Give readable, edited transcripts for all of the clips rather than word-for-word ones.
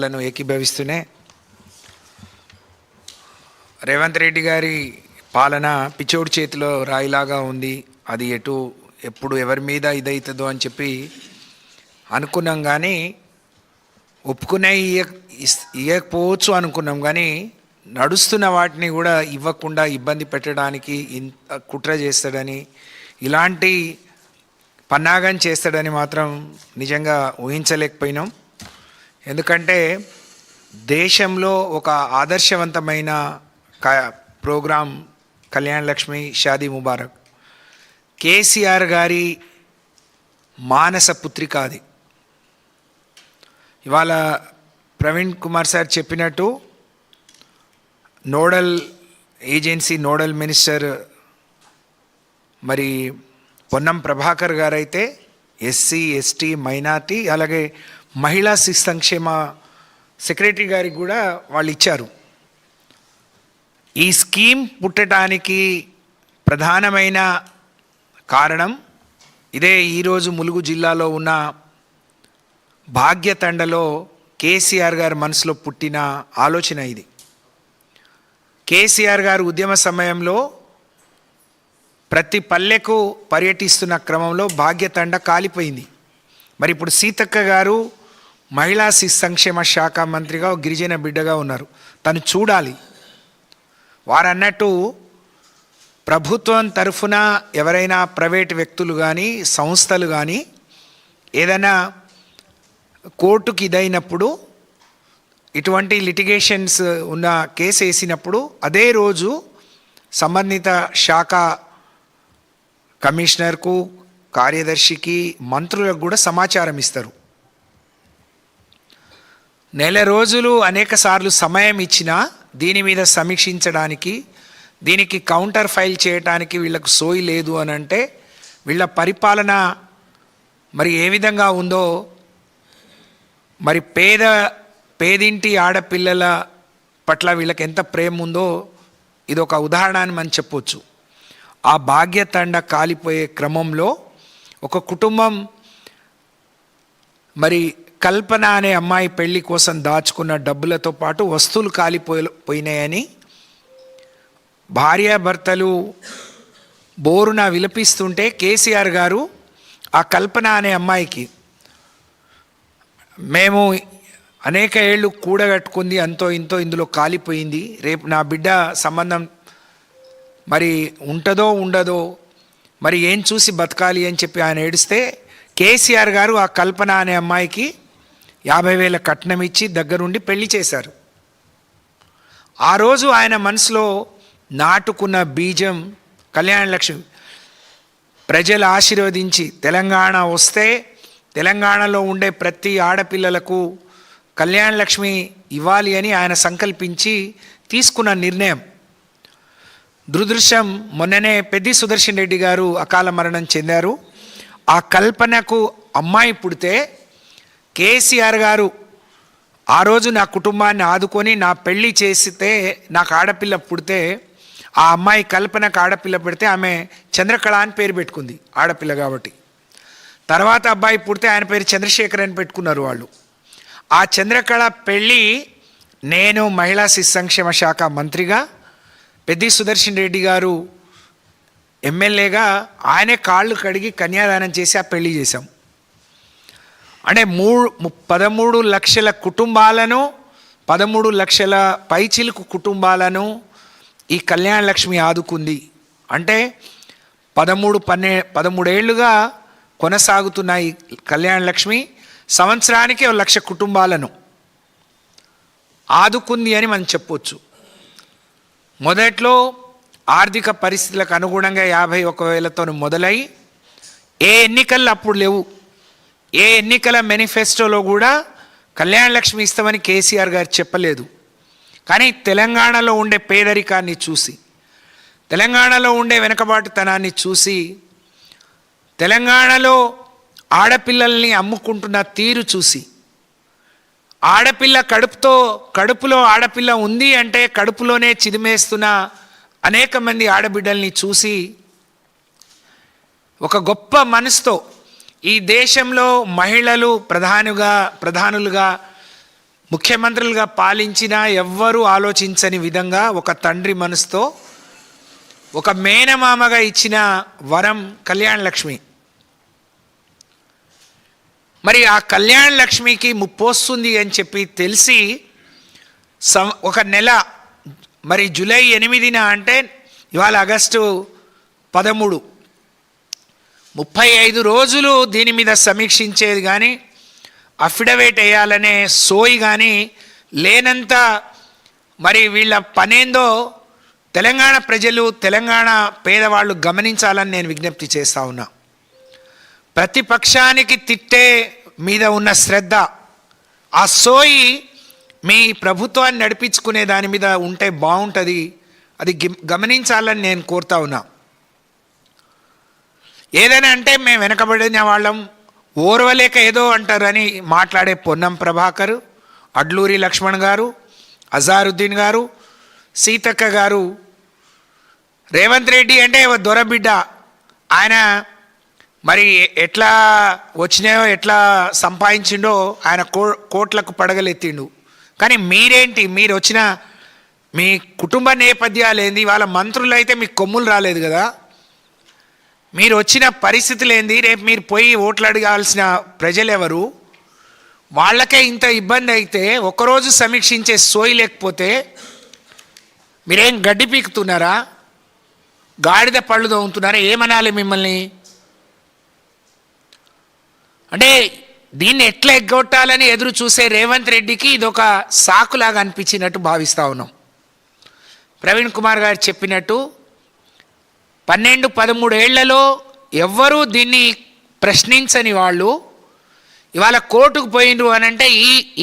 లను ఏకీభవిస్తూనే రేవంత్ రెడ్డి గారి పాలన పిచ్చోడి చేతిలో రాయిలాగా ఉంది. అది ఎప్పుడు ఎవరి మీద ఇదవుతుందో అని చెప్పి అనుకున్నాం, కానీ ఒప్పుకునే ఇవ్వకపోవచ్చు అనుకున్నాం, కానీ నడుస్తున్న వాటిని కూడా ఇవ్వకుండా ఇబ్బంది పెట్టడానికి ఇంత కుట్ర చేస్తాడని, ఇలాంటి పన్నాగం చేస్తాడని మాత్రం నిజంగా ఊహించలేకపోయినాం. ఎందుకంటే దేశంలో ఒక ఆదర్శవంతమైన ప్రోగ్రాం కళ్యాణ్ లక్ష్మి షాదీ ముబారక్ కేసీఆర్ గారి మానస పుత్రిక. అది ఇవాళ ప్రవీణ్ కుమార్ సార్ చెప్పినట్టు నోడల్ ఏజెన్సీ నోడల్ మినిస్టర్ మరి పొన్నం ప్రభాకర్ గారైతే ఎస్సీ ఎస్టీ మైనార్టీ అలాగే మహిళా శిశు సంక్షేమ సెక్రటరీ గారికి కూడా వాళ్ళు ఇచ్చారు. ఈ స్కీమ్ పుట్టడానికి ప్రధానమైన కారణం ఇదే. ఈరోజు ములుగు జిల్లాలో ఉన్న భాగ్యతండలో కేసీఆర్ గారి మనసులో పుట్టిన ఆలోచన ఇది. కేసీఆర్ గారు ఉద్యమ సమయంలో ప్రతి పల్లెకు పర్యటిస్తున్న క్రమంలో భాగ్యతండ కాలిపోయింది. మరి ఇప్పుడు సీతక్క గారు మహిళా శిశు సంక్షేమ శాఖ మంత్రిగా గిరిజన బిడ్డగా ఉన్నారు. తను చూడాలి. వారు అన్నట్టు ప్రభుత్వం తరఫున ఎవరైనా ప్రైవేట్ వ్యక్తులు కానీ సంస్థలు కానీ ఏదైనా కోర్టుకి ఇదైనప్పుడు, ఇటువంటి లిటిగేషన్స్ ఉన్న కేసు వేసినప్పుడు అదే రోజు సంబంధిత శాఖ కమిషనర్కు, కార్యదర్శికి, మంత్రులకు కూడా సమాచారం ఇస్తారు. నెల రోజులు అనేక సార్లు సమయం ఇచ్చినా దీని మీద సమీక్షించడానికి, దీనికి కౌంటర్ ఫైల్ చేయడానికి వీళ్ళకు సోయి లేదు అని అంటే వీళ్ళ పరిపాలన మరి ఏ విధంగా ఉందో, మరి పేదింటి ఆడపిల్లల పట్ల వీళ్ళకి ఎంత ప్రేమ ఉందో ఇది ఒక ఉదాహరణ అని మనం చెప్పొచ్చు. ఆ భాగ్యతండ కాలిపోయే క్రమంలో ఒక కుటుంబం మరి కల్పన అనే అమ్మాయి పెళ్లి కోసం దాచుకున్న డబ్బులతో పాటు వస్తువులు కాలిపోయినాయని భార్యాభర్తలు బోరున విలపిస్తుంటే కేసీఆర్ గారు ఆ కల్పన అనే అమ్మాయికి, మేము అనేక ఏళ్ళు కూడగట్టుకుంది అంతో ఇంతో ఇందులో కాలిపోయింది, రేపు నా బిడ్డ సంబంధం మరి ఉంటుందో ఉండదో, మరి ఏం చూసి బతకాలి అని చెప్పి ఆయన ఏడిస్తే కేసీఆర్ గారు ఆ కల్పన అనే అమ్మాయికి 50,000 కట్నం ఇచ్చి దగ్గరుండి పెళ్లి చేశారు. ఆ రోజు ఆయన మనసులో నాటుకున్న బీజం కళ్యాణ్ లక్ష్మి ప్రజలు ఆశీర్వదించి తెలంగాణ వస్తే తెలంగాణలో ఉండే ప్రతి ఆడపిల్లలకు కళ్యాణ్ లక్ష్మి ఇవ్వాలి అని ఆయన సంకల్పించి తీసుకున్న నిర్ణయం. దురదృష్టం మొన్ననే పెద్ది సుదర్శన్ రెడ్డి గారు అకాల మరణం చెందారు. ఆ కల్పనకు అమ్మాయి పుడితే కేసీఆర్ గారు ఆ రోజు నా కుటుంబాన్ని ఆదుకొని నా పెళ్ళి చేస్తే నాకు ఆడపిల్ల పుడితే, ఆ అమ్మాయి కల్పనకు ఆడపిల్ల పెడితే ఆమె చంద్రకళ అని పేరు పెట్టుకుంది, ఆడపిల్ల కాబట్టి. తర్వాత అబ్బాయి పుడితే ఆయన పేరు చంద్రశేఖర్ అని పెట్టుకున్నారు వాళ్ళు. ఆ చంద్రకళ పెళ్ళి నేను మహిళా శిశు సంక్షేమ శాఖ మంత్రిగా, పెద్ది సుదర్శన్ రెడ్డి గారు ఎమ్మెల్యేగా ఆయనే కాళ్ళు కడిగి కన్యాదానం చేసి ఆ పెళ్లి చేశాం. అంటే 13 లక్షల కుటుంబాలను, 13 లక్షల పైచిలుకు కుటుంబాలను ఈ కళ్యాణ్ లక్ష్మి ఆదుకుంది. అంటే 13 ఏళ్ళుగా కొనసాగుతున్న ఈ కళ్యాణ్ లక్ష్మి సంవత్సరానికి 1,00,000 కుటుంబాలను ఆదుకుంది అని మనం చెప్పొచ్చు. మొదట్లో ఆర్థిక పరిస్థితులకు అనుగుణంగా 51,000తో మొదలై ఏ ఎన్నికలు అప్పుడు లేవు. ఏ ఎన్నికల మేనిఫెస్టోలో కూడా కళ్యాణ్ లక్ష్మి ఇస్తామని కేసీఆర్ గారు చెప్పలేదు. కానీ తెలంగాణలో ఉండే పేదరికాన్ని చూసి, తెలంగాణలో ఉండే వెనుకబాటుతనాన్ని చూసి, తెలంగాణలో ఆడపిల్లల్ని అమ్ముకుంటున్న తీరు చూసి, ఆడపిల్ల కడుపులో ఆడపిల్ల ఉంది అంటే కడుపులోనే చిదిమేస్తున్న అనేక మంది ఆడబిడ్డల్ని చూసి ఒక గొప్ప మనసుతో ఈ దేశంలో మహిళలు ప్రధానులుగా ముఖ్యమంత్రులుగా పాలించిన ఎవ్వరూ ఆలోచించని విధంగా ఒక తండ్రి మనసుతో ఒక మేనమామగా ఇచ్చిన వరం కళ్యాణ లక్ష్మి. మరి ఆ కళ్యాణ లక్ష్మికి ముప్పొస్తుంది అని చెప్పి తెలిసి ఒక నెల, మరి జూలై 8న అంటే ఇవాళ ఆగస్టు 13, 35 రోజులు దీని మీద సమీక్షించేది కానీ అఫిడవిట్ వేయాలనే సోయి కానీ లేనంత మరి వీళ్ళ పనేందో తెలంగాణ ప్రజలు, తెలంగాణ పేదవాళ్ళు గమనించాలని నేను విజ్ఞప్తి చేస్తూ ఉన్నా. ప్రతిపక్షానికి తిట్టే మీద ఉన్న శ్రద్ధ, ఆ సోయి మీ ప్రభుత్వాన్ని నడిపించుకునే దాని మీద ఉంటే బాగుంటుంది. అది గమనించాలని నేను కోరుతా ఉన్నా. ఏదైనా అంటే మేము వెనకబడిన వాళ్ళం, ఓర్వలేక ఏదో అంటారని మాట్లాడే పొన్నం ప్రభాకర్, అడ్లూరి లక్ష్మణ్ గారు, అజారుద్దీన్ గారు, సీతక్క గారు, రేవంత్ రెడ్డి అంటే దొరబిడ్డ, ఆయన మరి ఎట్లా వచ్చినాయో ఎట్లా సంపాదించిండో ఆయన కోట్లకు పడగలెత్తిండు. కానీ మీరేంటి, మీరు వచ్చిన మీ కుటుంబ నేపథ్యాలు ఏంది? వాళ్ళ మంత్రులు అయితే మీకు కొమ్ములు రాలేదు కదా. మీరు వచ్చిన పరిస్థితులు ఏంది? రేపు మీరు పోయి ఓట్లు అడగాల్సిన ప్రజలు ఎవరు? వాళ్ళకే ఇంత ఇబ్బంది అయితే ఒకరోజు సమీక్షించే సోయి లేకపోతే మీరేం గడ్డి పీకుతున్నారా? గాడిద పళ్ళు తోముతున్నారా? ఏమనాలి మిమ్మల్ని? అంటే దీన్ని ఎట్లా ఎగ్గొట్టాలని ఎదురు చూసే రేవంత్ రెడ్డికి ఇదొక సాకులాగా అనిపించినట్టు భావిస్తూ ఉన్నాం. ప్రవీణ్ కుమార్ గారు చెప్పినట్టు 12-13 ఏళ్లలో ఎవ్వరూ దీన్ని ప్రశ్నించని వాళ్ళు ఇవాళ కోర్టుకు పోయినరు అని అంటే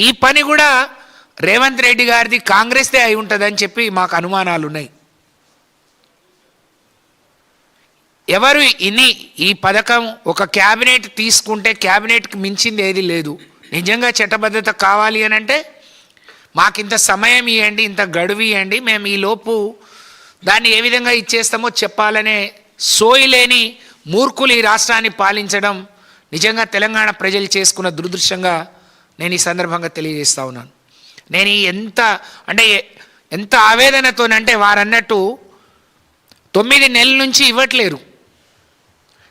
ఈ పని కూడా రేవంత్ రెడ్డి గారిది, కాంగ్రెస్దే అయి ఉంటుందని చెప్పి మాకు అనుమానాలు ఉన్నాయి. ఎవరు ఈ పథకం ఒక క్యాబినెట్ తీసుకుంటే క్యాబినెట్కి మించింది ఏది లేదు. నిజంగా చట్టబద్ధత కావాలి అని అంటే మాకు ఇంత సమయం ఇవ్వండి, ఇంత గడువు ఇవ్వండి, మేము ఈ లోపు దాన్ని ఏ విధంగా ఇచ్చేస్తామో చెప్పాలనే సోయి లేని మూర్ఖులు ఈ రాష్ట్రాన్ని పాలించడం నిజంగా తెలంగాణ ప్రజలు చేసుకున్న దురదృష్టంగా నేను ఈ సందర్భంగా తెలియజేస్తా ఉన్నాను. నేను ఎంత ఆవేదనతోనంటే వారన్నట్టు 9 నెలల నుంచి ఇవ్వట్లేరు.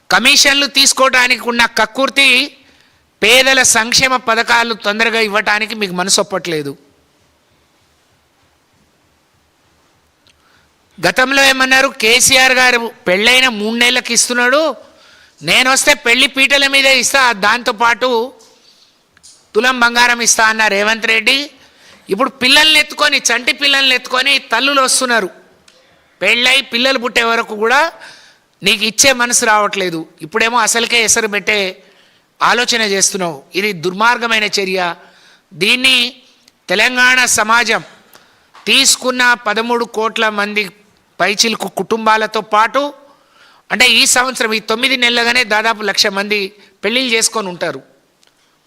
కమిషన్లు తీసుకోవడానికి ఉన్న కక్కుర్తి పేదల సంక్షేమ పథకాలు తొందరగా ఇవ్వటానికి మీకు మనసు ఒప్పట్లేదు. గతంలో ఏమన్నారు, కేసీఆర్ గారు పెళ్ళైన 3 నెలలకు ఇస్తున్నాడు, నేను వస్తే పెళ్లి పీటల మీద ఇస్తా, దాంతోపాటు తులం బంగారం ఇస్తా అన్న రేవంత్ రెడ్డి ఇప్పుడు పిల్లల్ని ఎత్తుకొని, చంటి పిల్లల్ని ఎత్తుకొని తల్లులు వస్తున్నారు. పెళ్ళై పిల్లలు పుట్టే వరకు కూడా నీకు ఇచ్చే మనసు రావట్లేదు. ఇప్పుడేమో అసలుకే ఎసరు పెట్టే ఆలోచన చేస్తున్నావు. ఇది దుర్మార్గమైన చర్య. దీన్ని తెలంగాణ సమాజం తీసుకున్న 13 కోట్ల మంది పైచిలకు కుటుంబాలతో పాటు అంటే ఈ సంవత్సరం ఈ 9 నెలలుగానే దాదాపు 1,00,000 మంది పెళ్ళిళ్ళు చేసుకొని ఉంటారు.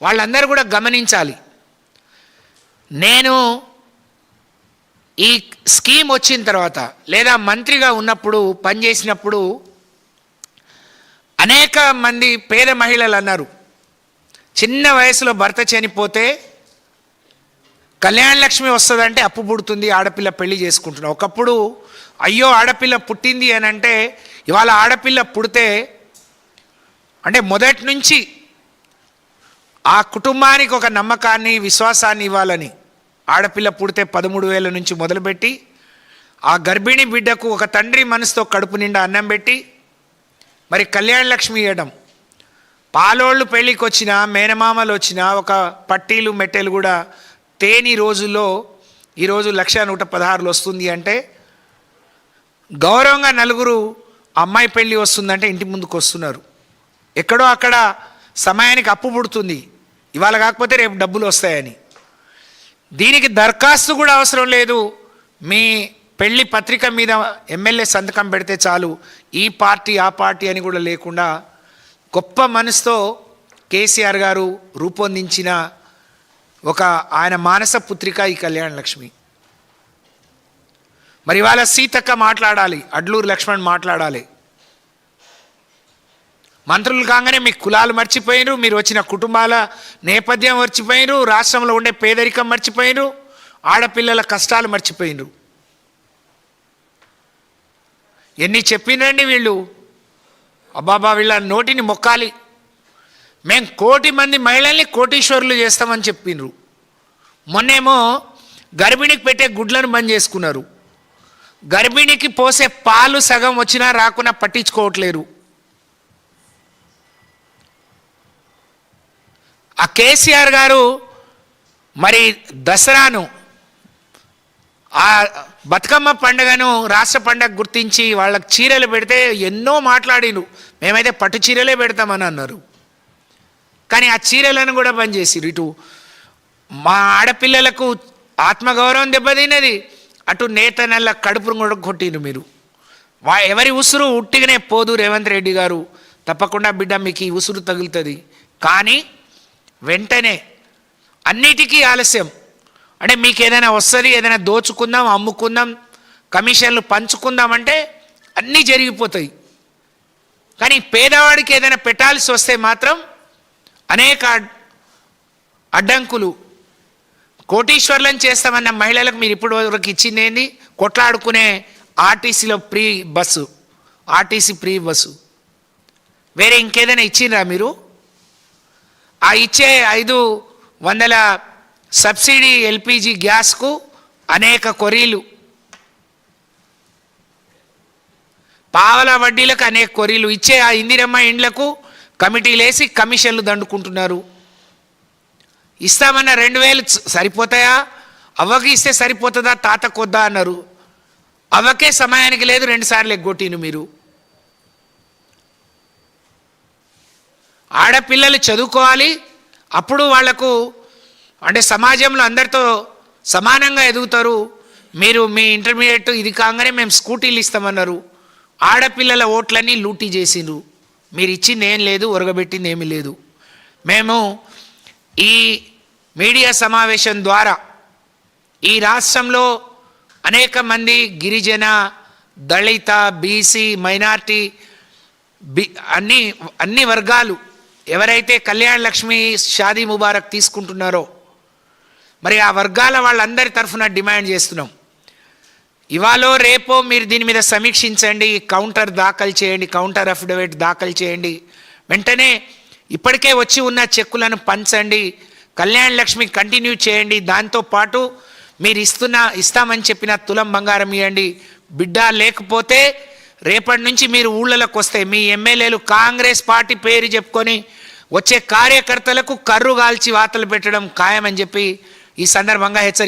వాళ్ళందరూ కూడా గమనించాలి. నేను ఈ స్కీమ్ వచ్చిన తర్వాత లేదా మంత్రిగా ఉన్నప్పుడు పనిచేసినప్పుడు అనేక మంది పేద మహిళలు అన్నారు, చిన్న వయసులో భర్త చనిపోతే కళ్యాణ లక్ష్మి వస్తుందంటే అప్పు పుడుతుంది, ఆడపిల్ల పెళ్లి చేసుకుంటున్నాం. ఒకప్పుడు అయ్యో ఆడపిల్ల పుట్టింది అని అంటే, ఇవాళ ఆడపిల్ల పుడితే అంటే మొదటి నుంచి ఆ కుటుంబానికి ఒక నమ్మకాన్ని, విశ్వాసాన్ని ఇవ్వాలని ఆడపిల్ల పుడితే 13,000 నుంచి మొదలుపెట్టి ఆ గర్భిణీ బిడ్డకు ఒక తండ్రి మనసుతో కడుపు నిండా అన్నం పెట్టి మరి కళ్యాణ లక్ష్మి ఇవ్వడం. పాలోళ్ళు పెళ్ళికి వచ్చినా, మేనమామలు వచ్చినా ఒక పట్టీలు మెట్టెలు కూడా తేని రోజుల్లో ఈరోజు 1,116 వస్తుంది అంటే గౌరవంగా నలుగురు అమ్మాయి పెళ్ళి వస్తుందంటే ఇంటి ముందుకు వస్తున్నారు. ఎక్కడో అక్కడ సమయానికి అప్పు పుడుతుంది, ఇవాళ కాకపోతే రేపు డబ్బులు వస్తాయని. దీనికి దరఖాస్తు కూడా అవసరం లేదు. మీ పెళ్లి పత్రిక మీద ఎమ్మెల్యే సంతకం పెడితే చాలు, ఈ పార్టీ ఆ పార్టీ అని కూడా లేకుండా గొప్ప మనసుతో కేసీఆర్ గారు రూపొందించిన ఒక ఆయన మానస పుత్రిక ఈ కళ్యాణ లక్ష్మి. మరి ఇవాళ సీతక్క మాట్లాడాలి, అడ్లూరు లక్ష్మణ్ మాట్లాడాలి. మంత్రులు కాగానే మీ కులాలు మర్చిపోయినరు, మీరు వచ్చిన కుటుంబాల నేపథ్యం మర్చిపోయినరు, రాష్ట్రంలో ఉండే పేదరికం మర్చిపోయినరు, ఆడపిల్లల కష్టాలు మర్చిపోయినరు. ఎన్ని చెప్పినండి వీళ్ళు. అబ్బాబా వీళ్ళ నోటిని మొక్కాలి. మేము 1 కోటి మంది మహిళల్ని కోటీశ్వరులు చేస్తామని చెప్పినరు. మొన్నేమో గర్భిణికి పెట్టే గుడ్లను బంద్ చేసుకున్నారు. గర్భిణికి పోసే పాలు సగం వచ్చినా రాకున్నా పట్టించుకోవట్లేరు. ఆ కేసీఆర్ గారు మరి దసరాను, ఆ బతుకమ్మ పండుగను రాష్ట్ర పండుగ గుర్తించి వాళ్ళకి చీరలు పెడితే ఎన్నో మాట్లాడిను. మేమైతే పట్టు చీరలే పెడతామని అన్నారు. కానీ ఆ చీరలను కూడా బంద్ చేసిరు. ఇటు మా ఆడపిల్లలకు ఆత్మగౌరవం దెబ్బతిన్నది, అటు నేతనల్ల కడుపును కూడా కొట్టిరు మీరు. ఎవరి ఉసురు ఉట్టిగానే పోదు రేవంత్ రెడ్డి గారు. తప్పకుండా బిడ్డ మీకు ఈ ఉసురు తగులుతుంది. కానీ వెంటనే అన్నిటికీ ఆలస్యం. అంటే మీకు ఏదైనా వస్తుంది, ఏదైనా దోచుకుందాం, అమ్ముకుందాం, కమిషన్లు పంచుకుందామంటే అన్నీ జరిగిపోతాయి. కానీ పేదవాడికి ఏదైనా పెట్టాల్సి వస్తే మాత్రం అనేక అడ్డంకులు. కోటీశ్వర్లను చేస్తామన్న మహిళలకు మీరు ఇప్పుడు వరకు ఇచ్చింది ఏంది? కొట్లాడుకునే ఆర్టీసీలో free bus, RTC free bus. వేరే ఇంకేదైనా ఇచ్చిండ్రా మీరు? ఆ ఇచ్చే 500 సబ్సిడీ ఎల్పిజి గ్యాస్కు అనేక కొరీలు, పావల వడ్డీలకు అనేక కొరీలు ఇచ్చే ఆ ఇందిరమ్మ ఇండ్లకు కమిటీలు వేసి కమిషన్లు దండుకుంటున్నారు. ఇస్తామన్న 2000 సరిపోతాయా? అవ్వకి ఇస్తే సరిపోతుందా, తాతకొద్దా అన్నారు. అవ్వకే సమయానికి లేదు, 2 సార్లు ఎగ్గొట్టిను మీరు. ఆడపిల్లలు చదువుకోవాలి, అప్పుడు వాళ్లకు అంటే సమాజంలో అందరితో సమానంగా ఎదుగుతారు. మీరు మీ ఇంటర్మీడియట్ ఇది కాగానే మేము స్కూటీలు ఇస్తామన్నారు. ఆడపిల్లల ఓట్లన్నీ లూటీ చేసిండ్రు. మీరు ఇచ్చింది ఏం లేదు, ఒరగబెట్టింది ఏమీ లేదు. మేము ఈ మీడియా సమావేశం ద్వారా ఈ రాష్ట్రంలో అనేక మంది గిరిజన, దళిత, బీసీ, మైనార్టీ అన్ని వర్గాలు ఎవరైతే కళ్యాణ్ లక్ష్మి, షాదీ ముబారక్ తీసుకుంటున్నారో మరి ఆ వర్గాల వాళ్ళందరి తరఫున డిమాండ్ చేస్తున్నాం. ఇవాళ రేపో మీరు దీని మీద సమీక్షించండి, కౌంటర్ దాఖలు చేయండి, కౌంటర్ అఫిడవిట్ దాఖలు చేయండి. వెంటనే ఇప్పటికే వచ్చి ఉన్న చెక్కులను పంచండి, కళ్యాణ్ లక్ష్మి కంటిన్యూ చేయండి. దాంతోపాటు మీరు ఇస్తామని చెప్పిన తులం బంగారం ఇవ్వండి. బిడ్డ లేకపోతే రేపటి నుంచి మీరు ఊళ్ళలోకి వస్తే మీ ఎమ్మెల్యేలు కాంగ్రెస్ పార్టీ పేరు చెప్పుకొని వచ్చే కార్యకర్తలకు కర్రు కాల్చి వాతలు పెట్టడం ఖాయమని చెప్పి ఈ సందర్భంగా హెచ్చరిస్తారు.